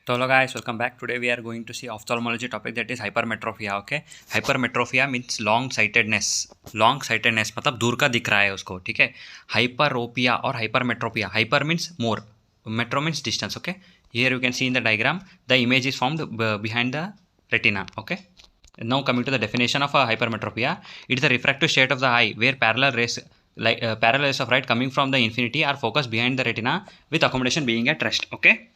So hello guys, welcome back. Today we are going to see ophthalmology topic that is hypermetropia. Okay, hypermetropia means long sightedness. Long sightedness मतलब दूर का दिख रहा है उसको, ठीक है. Hyperopia और hypermetropia. Hyper means more, metro means distance. Okay, here you can see in the diagram the image is formed behind the retina. Okay, now coming to the definition of hypermetropia, it is the refractive state of the eye where parallel rays of light coming from the infinity are focused behind the retina with accommodation being at rest. Okay,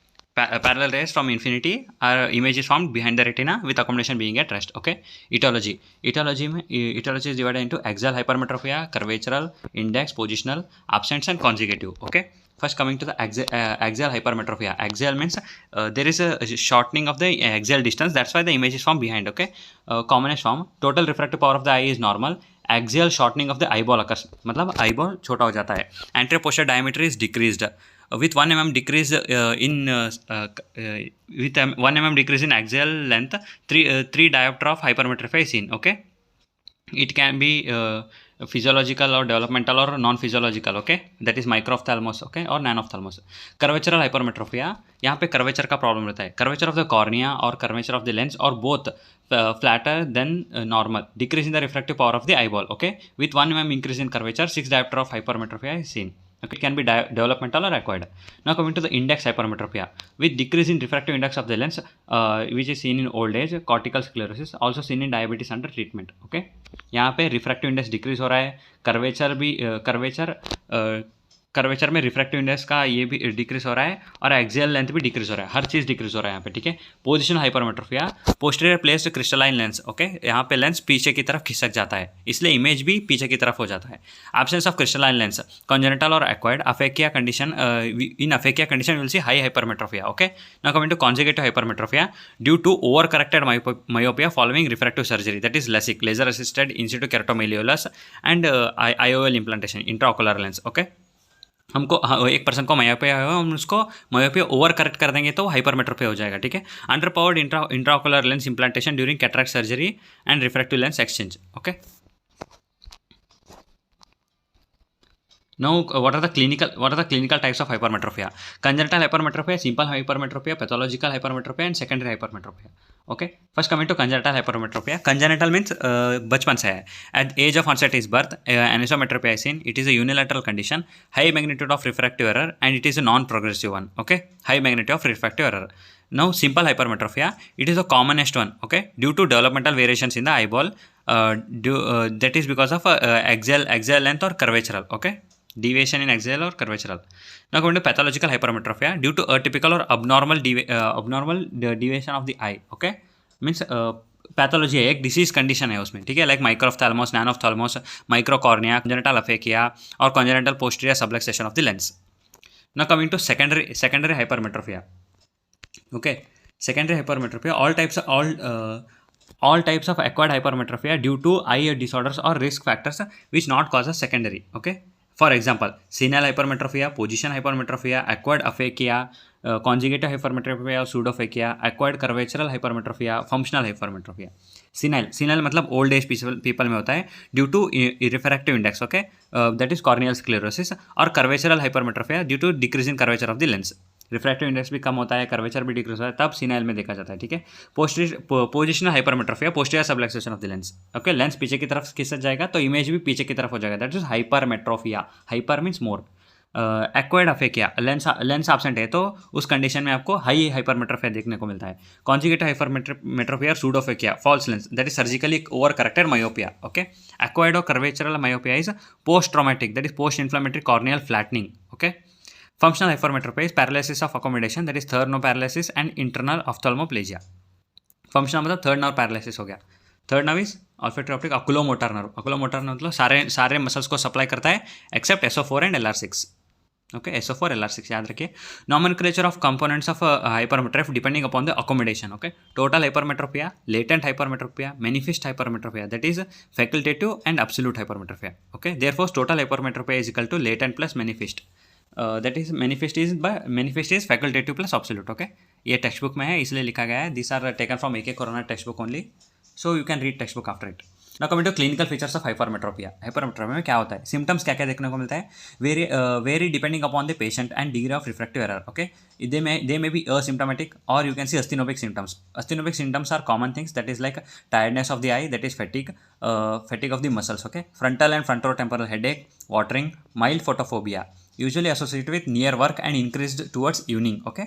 parallel rays from infinity are images formed behind the retina with accommodation being at rest. Okay, etiology is divided into axial hypermetropia, curvatural, index, positional, absence and consecutive. Okay, first coming to the axial hypermetropia. Axial means there is a shortening of the axial distance, that's why the image is formed behind. Okay, commonest form, total refractive power of the eye is normal. Axial shortening of the eyeball occurs, मतलब eyeball छोटा हो जाता है. Anterior posterior diameter is decreased with 1 mm decrease with 1 mm decrease in axial length. 3 diopter of hypermetropia is seen. Okay, it can be physiological or developmental or non-physiological. Okay, that is microphthalmos. Okay, और nanophthalmos. Curvature hypermetropia, यहाँ पे curvature का problem रहता है. Curvature of the cornea और curvature of the lens or both flatter than normal, decrease in the refractive power of the eyeball. Okay, with 1 mm increase in curvature, 6 diopter of hypermetropia is seen. Okay, it can be developmental or acquired. Now coming to the index hypermetropia, with decrease in refractive index of the lens, which is seen in old age, cortical sclerosis, also seen in diabetes under treatment. Okay, यहाँ पे refractive index decrease हो रहा है, curvature में refractive index का ये भी decrease हो रहा है और एक्सियल लेंथ भी डिक्रीज हो रहा है, हर चीज़ डिक्रीज हो रहा है यहाँ पे. ठीक है, position hypermetropia, posterior placed crystalline lens. Okay, यहाँ पे लेंस पीछे की तरफ खिसक जाता है, इसलिए इमेज भी पीछे की तरफ हो जाता है. Absence of crystalline lens, congenital और acquired. Aphakia condition, in aphakia condition will see high hypermetropia. Okay, now coming to consecutive hypermetropia due to over corrected myopia following refractive surgery, that is LASIK, laser assisted in situ keratomeliolas and IOL implantation, intraocular lens. Okay, हमको एक person को myopia है, हम उसको myopia over correct कर देंगे तो hypermetropia हो जाएगा. ठीक है, under powered intraocular lens implantation during cataract surgery and refractive lens exchange. Okay, now what are the clinical types of hypermetropia? Congenital hypermetropia, simple hypermetropia, pathological hypermetropia and secondary hypermetropia. Okay, first coming to congenital hypermetropia. Congenital means बचपन से है. At age of onset is birth, anisometropia is seen. It is a unilateral condition, high magnitude of refractive error and it is a non-progressive one. Okay, high magnitude of refractive error. Now simple hypermetropia, it is the commonest one. Okay, due to developmental variations in the eyeball, that is because of axial length or curvatural. Okay, deviation in axial or curvatural. Now going to pathological hypermetropia due to atypical or abnormal deviation of the eye. Okay, means pathology है, एक disease condition है उसमें. ठीक है, like माइक्रोफ्थैल्मोस, नैनोफ्थैल्मोस, माइक्रोकॉर्निया, congenital aphakia और congenital posterior subluxation of the lens. Now coming to secondary hypermetropia. Okay, secondary hypermetropia, all types of acquired hypermetropia due to eye disorders or risk factors which not cause a secondary. Okay, for example, senile hypermetropia, position hypermetropia, acquired aphakia, conjugative hypermetropia or pseudophakia, acquired curvatural hypermetropia, functional hypermetropia. senile मतलब old age people में होता है due to refractive index. Okay, that is corneal sclerosis, और curvatural hypermetropia due to decrease in curvature of the lens. Refractive index भी कम होता है, curvature भी decrease होता है, तब सीनाइल में देखा जाता है. ठीक है, positional hypermetropia, posterior subluxation of the lens. Okay, lens पीछे की तरफ खिसक जाएगा तो इमेज भी पीछे की तरफ हो जाएगा, that is hypermetropia. Hyper means more. Acquired aphakia, lens absent है तो उस कंडीशन में आपको हाई हाइपरमेट्रोपिया देखने को मिलता है. Consecutive hypermetropia, pseudophakia, false lens, that is surgically over corrected myopia. Okay, acquired और curvatural myopia is post traumatic, that is post inflammatory corneal flattening. Okay, functional hypermetropia is paralysis of accommodation, that is third nerve paralysis and internal ophthalmoplegia. functional मतलब third nerve paralysis हो गया. Third nerve is olfactory optic oculomotor nerve. Oculomotor nerve मतलब सारे muscles को supply करता है accept SO4 and LR6. Okay, SO4 LR6 याद रखिए. Nomenclature of components of hypermetropia depending upon the accommodation. Okay, total hypermetropia, latent hypermetropia, manifest hypermetropia, that is facultative and absolute hypermetropia. Okay, therefore total hypermetropia is equal to latent plus manifest. That is manifest is facultative plus absolute. Okay, ये text book में है इसलिए लिखा गया है. This are taken from AK Khurana text book only, so you can read text book after it. Now coming to clinical features of hypermetropia. Hypermetropia में क्या होता है, सिम्टम्स क्या क्या देखने को मिलता है, very depending upon the patient and degree of refractive error. Okay, they may be asymptomatic or you can see asthenopic symptoms. Asthenopic symptoms are common things, that is like tiredness of the eye, that is fatigue, fatigue of the muscles. Okay, frontal and frontotemporal headache, watering, mild photophobia, usually associated with near work and increased towards evening. Okay,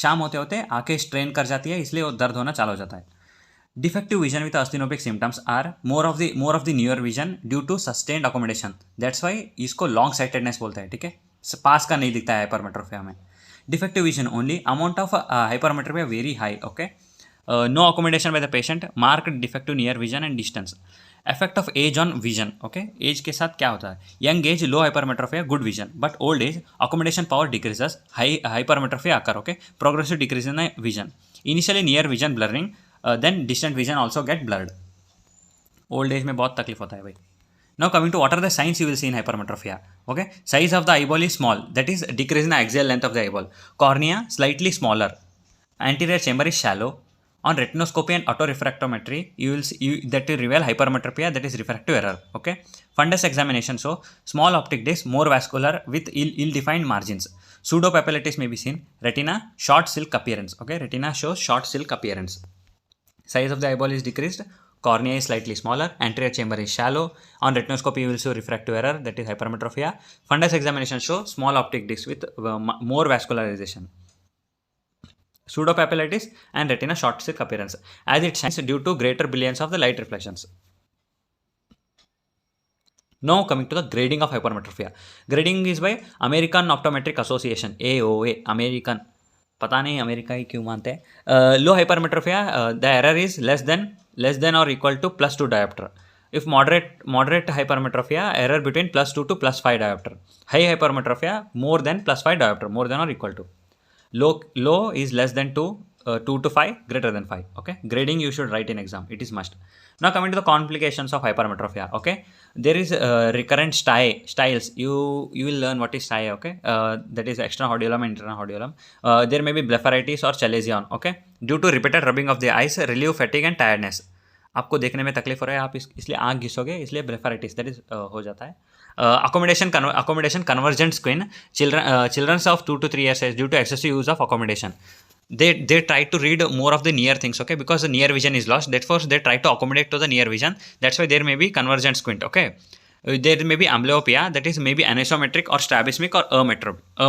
शाम होते होते आंखें strain कर जाती है, इसलिए वो दर्द होना चालू हो जाता है। Defective vision with asthenopic symptoms are more of the near vision due to sustained accommodation. That's why इसको long sightedness बोलते हैं। ठीक है, पास का नहीं दिखता है हाइपरमेट्रोपिया में। Defective vision only, amount of hypermetropia very high. Okay, no accommodation by the patient, marked defective near vision and distance. Effect of age on vision. Okay, age के साथ क्या होता है, young age low hypermetropia, good vision, but old age accommodation power decreases, high hypermetropia occur. Okay, progressive decrease in the vision, initially near vision blurring, then distant vision also get blurred. Old age में बहुत तकलीफ होता है भाई। Now coming to what are the signs you will see in hypermetropia. Okay, size of the eyeball is small, that is decrease in the axial length of the eyeball. Cornea slightly smaller. Anterior chamber is shallow. On retinoscopy and autorefractometry, you will see that will reveal hypermetropia, that is refractive error. Okay, fundus examination show small optic disc, more vascular with ill-defined margins. Pseudopapillitis may be seen. Retina short silk appearance. Okay, retina shows short silk appearance. Size of the eyeball is decreased. Cornea is slightly smaller. Anterior chamber is shallow. On retinoscopy, you will see refractive error, that is hypermetropia. Fundus examination show small optic disc with more vascularization. Pseudopapillitis and retina short silk appearance, as it shines due to greater brilliance of the light reflections. Now coming to the grading of hypermetropia. Grading is by American Optometric Association, AOA, American. पता नहीं America ही क्यों मानते हैं। Low hypermetropia, the error is less than और equal to +2 diopter. If moderate hypermetropia, error between +2 to +5 diopter. High hypermetropia, more than +5 diopter, more than or equal to. Low is less than 2, 2 to 5, greater than 5. Okay, grading you should write in exam, it is must. Now coming to the complications of hypermetropia. Okay, there is recurrent styles. You will learn what is stye. Okay, that is extrahodulum and internahodulum. There may be blepharitis or chalazion. Okay, due to repeated rubbing of the eyes, relieve fatigue and tiredness. आपको देखने में तकलीफ हो रहा है, आप इसलिए आँख घिसोगे, इसलिए ब्लेफाराइटिस दैट इज हो जाता है। accommodation convergent squint, children of 2 to 3 years age, due to excessive use of accommodation, they try to read more of the near things. Okay, because the near vision is lost, therefore they try to accommodate to the near vision. That's why there may be convergent squint. Okay, there may be amblyopia, that is maybe anisometric or strabismic or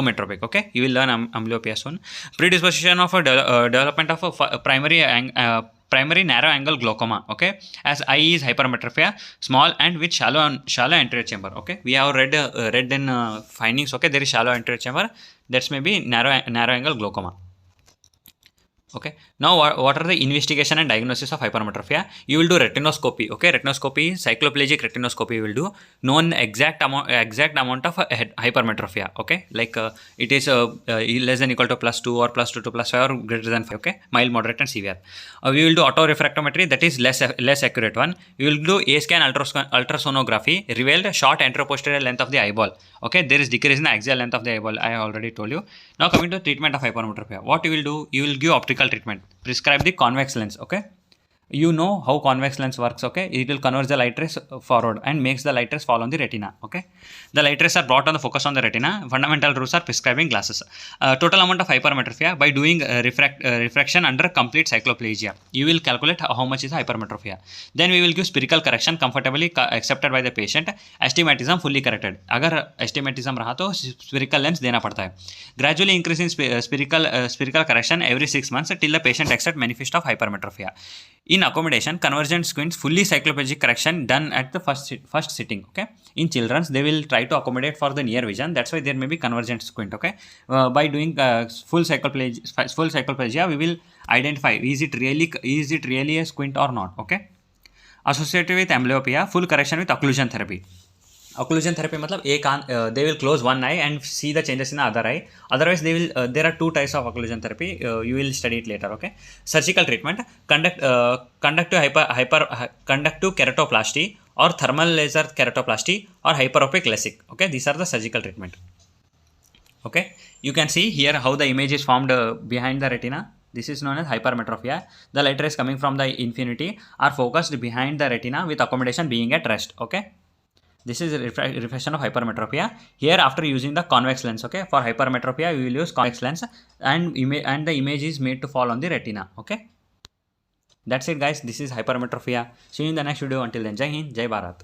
ametropic. Okay, you will learn amblyopia soon. Predisposition of a development of a primary narrow angle glaucoma. Okay, as eye is hypermetropia, small and with shallow anterior chamber. Okay, we have read in findings. Okay, there is shallow anterior chamber, that's may be narrow angle glaucoma. Okay, now what are the investigation and diagnosis of hypermetropia? You will do retinoscopy. Okay, retinoscopy, cycloplegic retinoscopy you will do, known exact amount of hypermetropia. Okay, like it is less than equal to +2 or +2 to +5 or greater than 5. Okay, mild, moderate and severe. We will do autorefractometry, that is less accurate one. We will do A-scan ultrasonography, revealed short anteroposterior length of the eyeball. Okay, there is decrease in the axial length of the eyeball, I have already told you. Now coming to treatment of hypermetropia, what you will do, you will give optical treatment, prescribe the convex lens. Okay, you know how convex lens works. Okay, it will converge the light rays forward and makes the light rays fall on the retina. Okay, the light rays are brought on the focus on the retina. Fundamental rules are prescribing glasses. Total amount of hypermetropia by doing refraction under complete cycloplegia, you will calculate how much is hypermetropia. Then we will give spherical correction comfortably accepted by the patient. Astigmatism fully corrected, अगर astigmatism रहा तो spherical lens देना पड़ता है. Gradually increasing spherical correction every 6 months till the patient accepts manifest of hypermetropia. In accommodation, convergent squints, fully cycloplegic correction done at the first sitting. Okay, in children they will try to accommodate for the near vision, that's why there may be convergent squint. Okay, by doing full cycloplegia, we will identify is it really a squint or not. Okay, associated with amblyopia, full correction with occlusion therapy. Occlusion therapy मतलब एक they will close one eye and see the changes in the other eye. Otherwise they will there are 2 types of occlusion therapy. You will study it later. Okay, surgical treatment, conductive keratoplasty or thermal laser keratoplasty or hyperopic LASIK. Okay, these are the surgical treatment. Okay, you can see here how the image is formed behind the retina. This is known as hypermetropia. The light rays coming from the infinity are focused behind the retina with accommodation being at rest. Okay. This is a reflection of hypermetropia. Here, after using the convex lens, okay, for hypermetropia, we will use convex lens, and the image is made to fall on the retina. Okay. That's it, guys. This is hypermetropia. See you in the next video. Until then, Jai Hind, Jai Bharat.